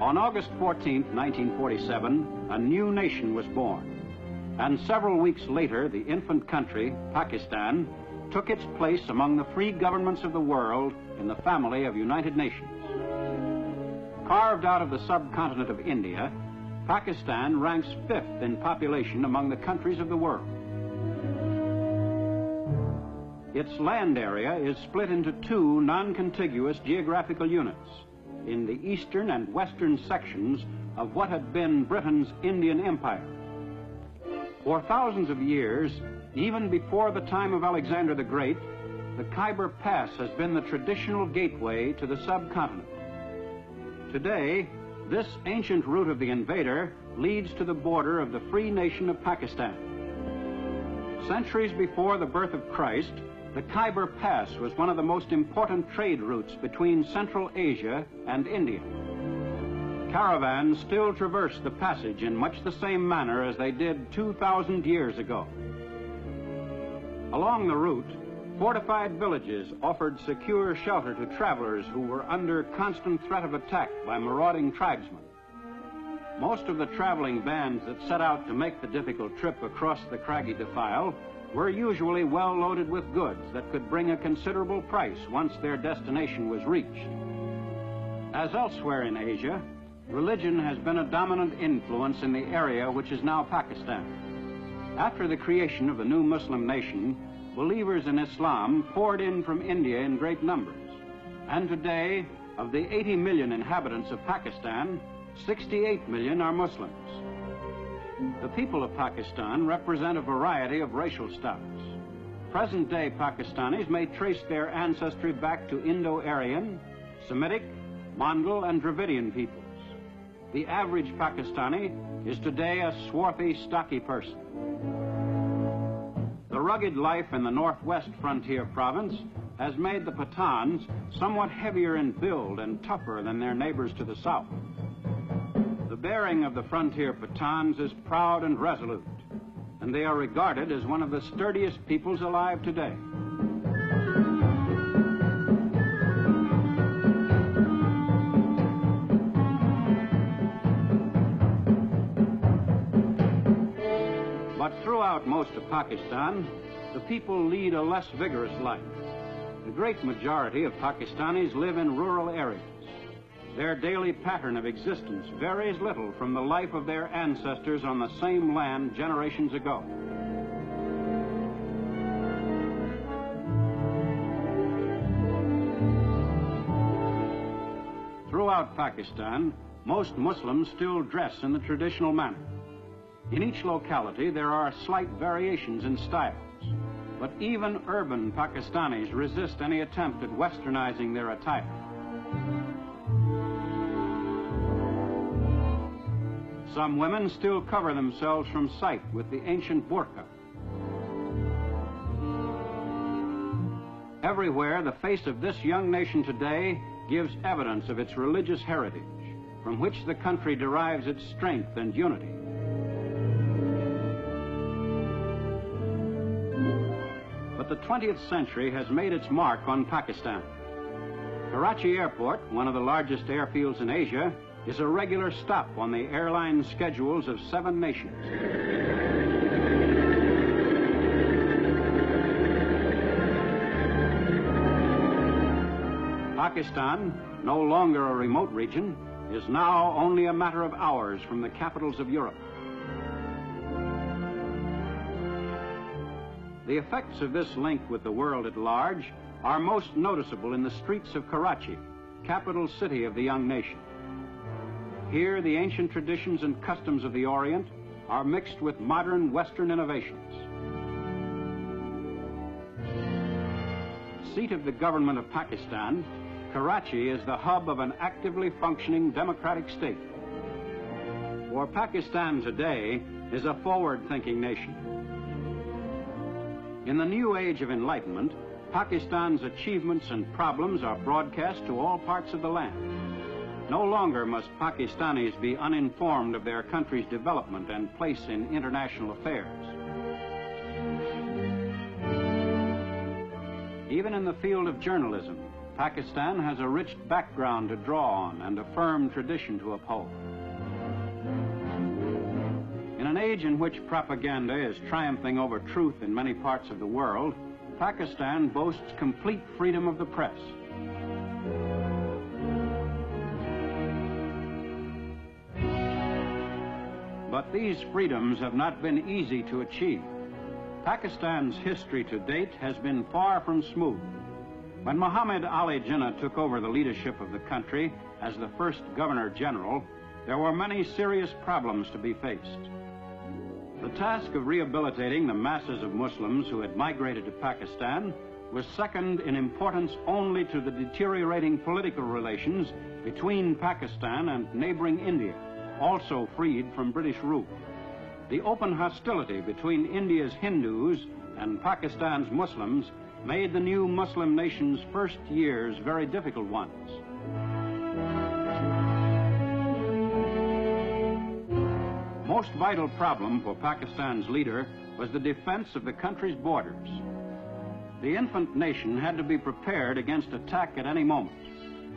On August 14, 1947, a new nation was born. And several weeks later, the infant country, Pakistan, took its place among the free governments of the world in the family of United Nations. Carved out of the subcontinent of India, Pakistan ranks 5th in population among the countries of the world. Its land area is split into 2 non-contiguous geographical units in the eastern and western sections of what had been Britain's Indian Empire. For thousands of years, even before the time of Alexander the Great, the Khyber Pass has been the traditional gateway to the subcontinent. Today, this ancient route of the invader leads to the border of the free nation of Pakistan. Centuries before the birth of Christ, the Khyber Pass was one of the most important trade routes between Central Asia and India. Caravans still traverse the passage in much the same manner as they did 2,000 years ago. Along the route, fortified villages offered secure shelter to travelers who were under constant threat of attack by marauding tribesmen. Most of the traveling bands that set out to make the difficult trip across the craggy defile were usually well loaded with goods that could bring a considerable price once their destination was reached. As elsewhere in Asia, religion has been a dominant influence in the area which is now Pakistan. After the creation of the new Muslim nation, believers in Islam poured in from India in great numbers. And today, of the 80 million inhabitants of Pakistan, 68 million are Muslims. The people of Pakistan represent a variety of racial stocks. Present-day Pakistanis may trace their ancestry back to Indo-Aryan, Semitic, Mongol, and Dravidian peoples. The average Pakistani is today a swarthy, stocky person. The rugged life in the northwest frontier province has made the Pathans somewhat heavier in build and tougher than their neighbors to the south. The bearing of the frontier Pathans is proud and resolute, and they are regarded as one of the sturdiest peoples alive today. But throughout most of Pakistan, the people lead a less vigorous life. The great majority of Pakistanis live in rural areas. Their daily pattern of existence varies little from the life of their ancestors on the same land generations ago. Throughout Pakistan, most Muslims still dress in the traditional manner. In each locality, there are slight variations in styles, but even urban Pakistanis resist any attempt at westernizing their attire. Some women still cover themselves from sight with the ancient burqa. Everywhere, the face of this young nation today gives evidence of its religious heritage, from which the country derives its strength and unity. But the 20th century has made its mark on Pakistan. Karachi Airport, one of the largest airfields in Asia, is a regular stop on the airline schedules of 7 nations. Pakistan, no longer a remote region, is now only a matter of hours from the capitals of Europe. The effects of this link with the world at large are most noticeable in the streets of Karachi, capital city of the young nation. Here, the ancient traditions and customs of the Orient are mixed with modern Western innovations. Seat of the government of Pakistan, Karachi is the hub of an actively functioning democratic state. For Pakistan today is a forward-thinking nation. In the new age of enlightenment, Pakistan's achievements and problems are broadcast to all parts of the land. No longer must Pakistanis be uninformed of their country's development and place in international affairs. Even in the field of journalism, Pakistan has a rich background to draw on and a firm tradition to uphold. In an age in which propaganda is triumphing over truth in many parts of the world, Pakistan boasts complete freedom of the press. But these freedoms have not been easy to achieve. Pakistan's history to date has been far from smooth. When Muhammad Ali Jinnah took over the leadership of the country as the first Governor General, there were many serious problems to be faced. The task of rehabilitating the masses of Muslims who had migrated to Pakistan was second in importance only to the deteriorating political relations between Pakistan and neighboring India, also freed from British rule. The open hostility between India's Hindus and Pakistan's Muslims made the new Muslim nation's first years very difficult ones. Most vital problem for Pakistan's leader was the defense of the country's borders. The infant nation had to be prepared against attack at any moment.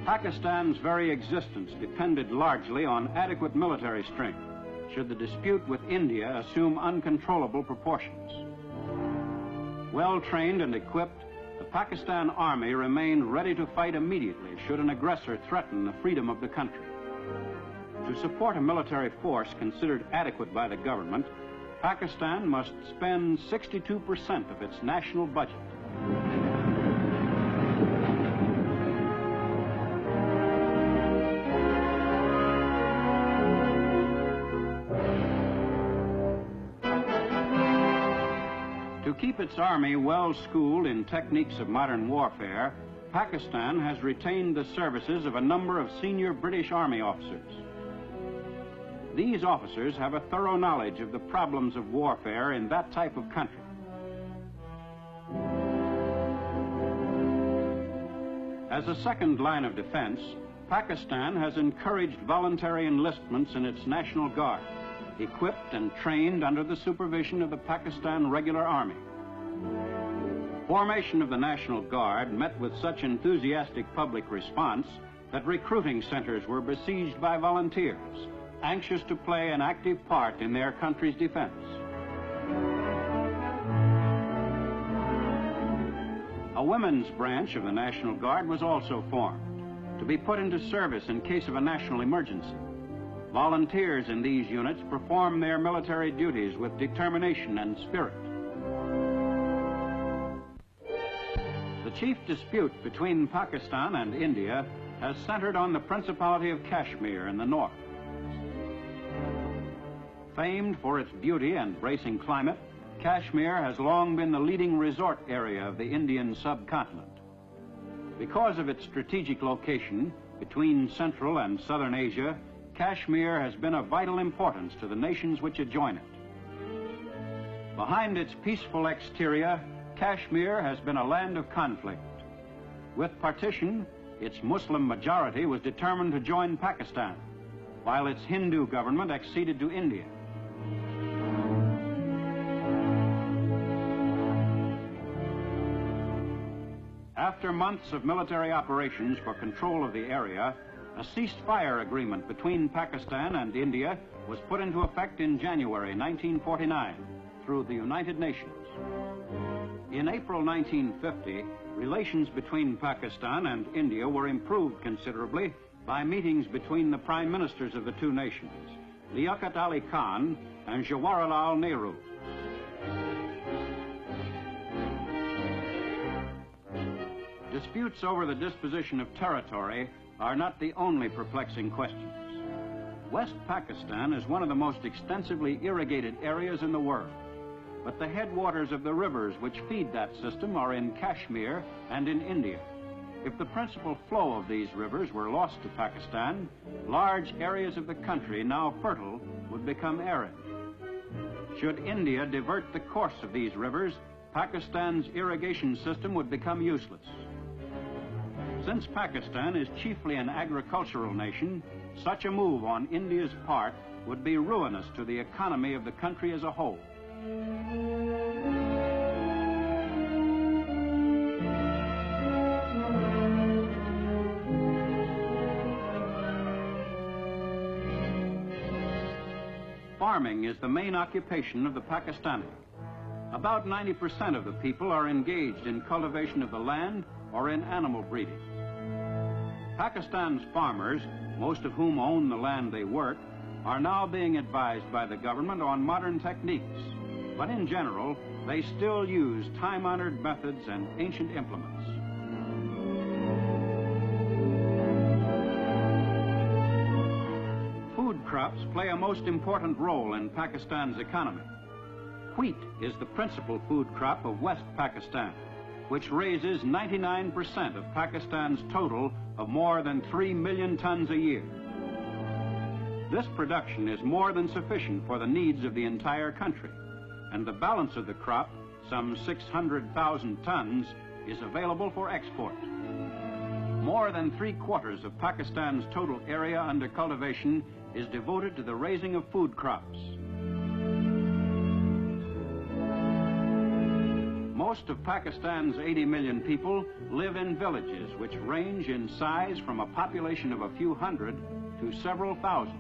Pakistan's very existence depended largely on adequate military strength, should the dispute with India assume uncontrollable proportions. Well-trained and equipped, the Pakistan Army remained ready to fight immediately should an aggressor threaten the freedom of the country. To support a military force considered adequate by the government, Pakistan must spend 62% of its national budget. To keep its army well schooled in techniques of modern warfare, Pakistan has retained the services of a number of senior British Army officers. These officers have a thorough knowledge of the problems of warfare in that type of country. As a second line of defense, Pakistan has encouraged voluntary enlistments in its National Guard, equipped and trained under the supervision of the Pakistan Regular Army. Formation of the National Guard met with such enthusiastic public response that recruiting centers were besieged by volunteers, anxious to play an active part in their country's defense. A women's branch of the National Guard was also formed, to be put into service in case of a national emergency. Volunteers in these units perform their military duties with determination and spirit. The chief dispute between Pakistan and India has centered on the Principality of Kashmir in the north. Famed for its beauty and bracing climate, Kashmir has long been the leading resort area of the Indian subcontinent. Because of its strategic location between Central and Southern Asia, Kashmir has been of vital importance to the nations which adjoin it. Behind its peaceful exterior, Kashmir has been a land of conflict. With partition, its Muslim majority was determined to join Pakistan, while its Hindu government acceded to India. After months of military operations for control of the area, a ceasefire agreement between Pakistan and India was put into effect in January 1949 through the United Nations. In April 1950, relations between Pakistan and India were improved considerably by meetings between the prime ministers of the two nations, Liaquat Ali Khan and Jawaharlal Nehru. Disputes over the disposition of territory are not the only perplexing questions. West Pakistan is one of the most extensively irrigated areas in the world, but the headwaters of the rivers which feed that system are in Kashmir and in India. If the principal flow of these rivers were lost to Pakistan, large areas of the country now fertile would become arid. Should India divert the course of these rivers, Pakistan's irrigation system would become useless. Since Pakistan is chiefly an agricultural nation, such a move on India's part would be ruinous to the economy of the country as a whole. Farming is the main occupation of the Pakistani. About 90% of the people are engaged in cultivation of the land or in animal breeding. Pakistan's farmers, most of whom own the land they work, are now being advised by the government on modern techniques. But in general, they still use time-honored methods and ancient implements. Food crops play a most important role in Pakistan's economy. Wheat is the principal food crop of West Pakistan, which raises 99% of Pakistan's total of more than 3 million tons a year. This production is more than sufficient for the needs of the entire country, and the balance of the crop, some 600,000 tons, is available for export. More than 3/4 of Pakistan's total area under cultivation is devoted to the raising of food crops. Most of Pakistan's 80 million people live in villages which range in size from a population of a few hundred to several thousand.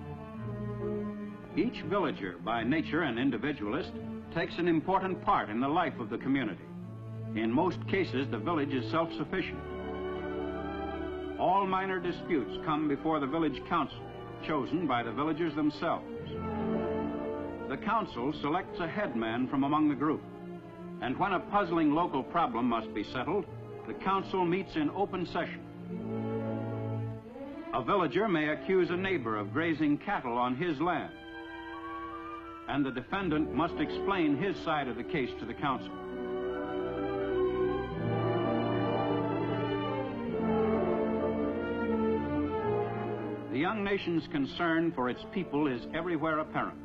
Each villager, by nature an individualist, takes an important part in the life of the community. In most cases, the village is self-sufficient. All minor disputes come before the village council, chosen by the villagers themselves. The council selects a headman from among the group, and when a puzzling local problem must be settled, the council meets in open session. A villager may accuse a neighbor of grazing cattle on his land, and the defendant must explain his side of the case to the council. The young nation's concern for its people is everywhere apparent.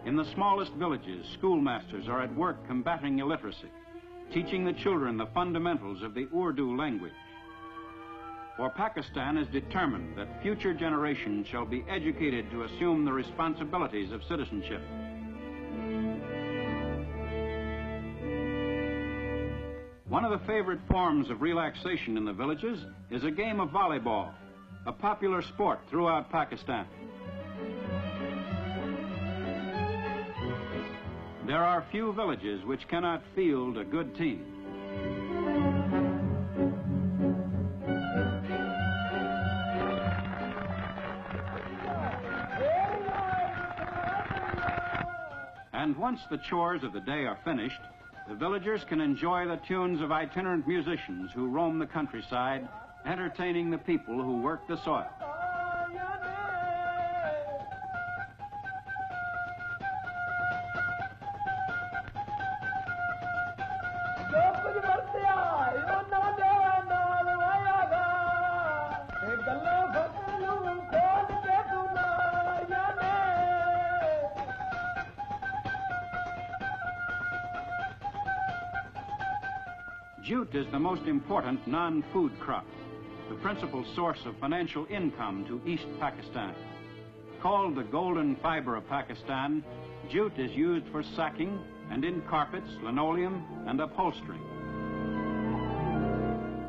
In the smallest villages, schoolmasters are at work combating illiteracy, teaching the children the fundamentals of the Urdu language. For Pakistan is determined that future generations shall be educated to assume the responsibilities of citizenship. One of the favorite forms of relaxation in the villages is a game of volleyball, a popular sport throughout Pakistan. There are few villages which cannot field a good team. And once the chores of the day are finished, the villagers can enjoy the tunes of itinerant musicians who roam the countryside, entertaining the people who work the soil. Jute is the most important non-food crop, the principal source of financial income to East Pakistan. Called the golden fiber of Pakistan, jute is used for sacking and in carpets, linoleum, and upholstery.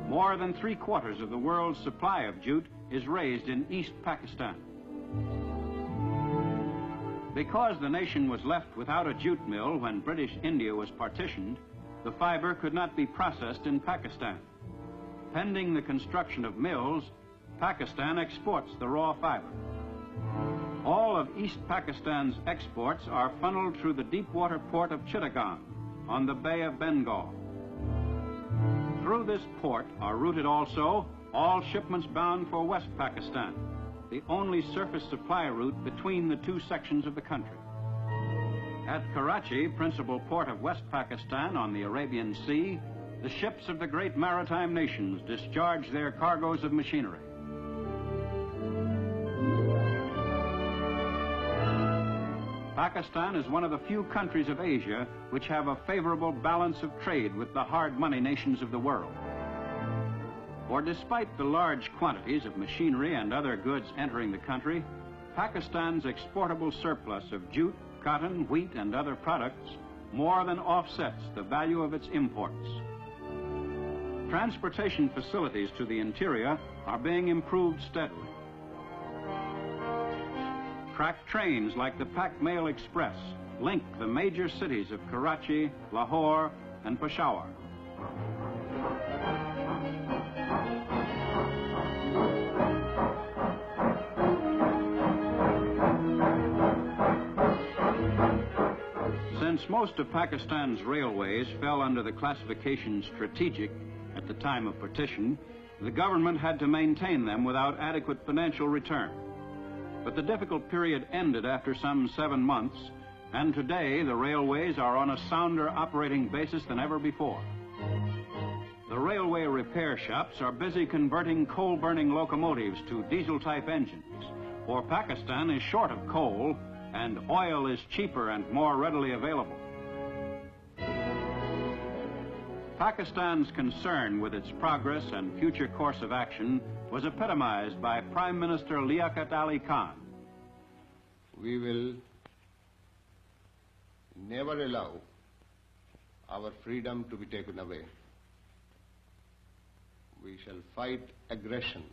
More than 3/4 of the world's supply of jute is raised in East Pakistan. Because the nation was left without a jute mill when British India was partitioned, the fiber could not be processed in Pakistan. Pending the construction of mills, Pakistan exports the raw fiber. All of East Pakistan's exports are funneled through the deep-water port of Chittagong on the Bay of Bengal. Through this port are routed also all shipments bound for West Pakistan, the only surface supply route between the two sections of the country. At Karachi, principal port of West Pakistan on the Arabian Sea, the ships of the great maritime nations discharge their cargoes of machinery. Pakistan is one of the few countries of Asia which have a favorable balance of trade with the hard money nations of the world. For despite the large quantities of machinery and other goods entering the country, Pakistan's exportable surplus of jute, cotton, wheat, and other products more than offsets the value of its imports. Transportation facilities to the interior are being improved steadily. Amtrak trains like the Pak Mail Express link the major cities of Karachi, Lahore, and Peshawar. Since most of Pakistan's railways fell under the classification strategic at the time of partition, the government had to maintain them without adequate financial return. But the difficult period ended after some 7 months, and today the railways are on a sounder operating basis than ever before. The railway repair shops are busy converting coal-burning locomotives to diesel-type engines, for Pakistan is short of coal and oil is cheaper and more readily available. Pakistan's concern with its progress and future course of action was epitomized by Prime Minister Liaquat Ali Khan. We will never allow our freedom to be taken away. We shall fight aggression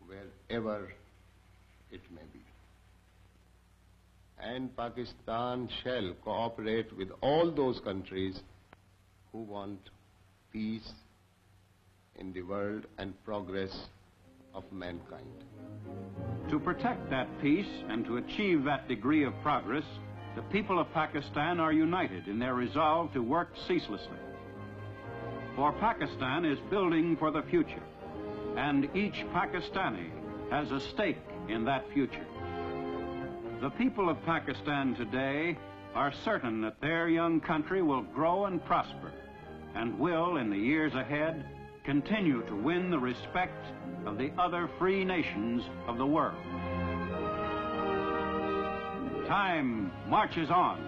wherever it may be. And Pakistan shall cooperate with all those countries who want peace in the world and progress of mankind. To protect that peace and to achieve that degree of progress, the people of Pakistan are united in their resolve to work ceaselessly. For Pakistan is building for the future, and each Pakistani has a stake in that future. The people of Pakistan today are certain that their young country will grow and prosper, and will, in the years ahead, continue to win the respect of the other free nations of the world. Time marches on.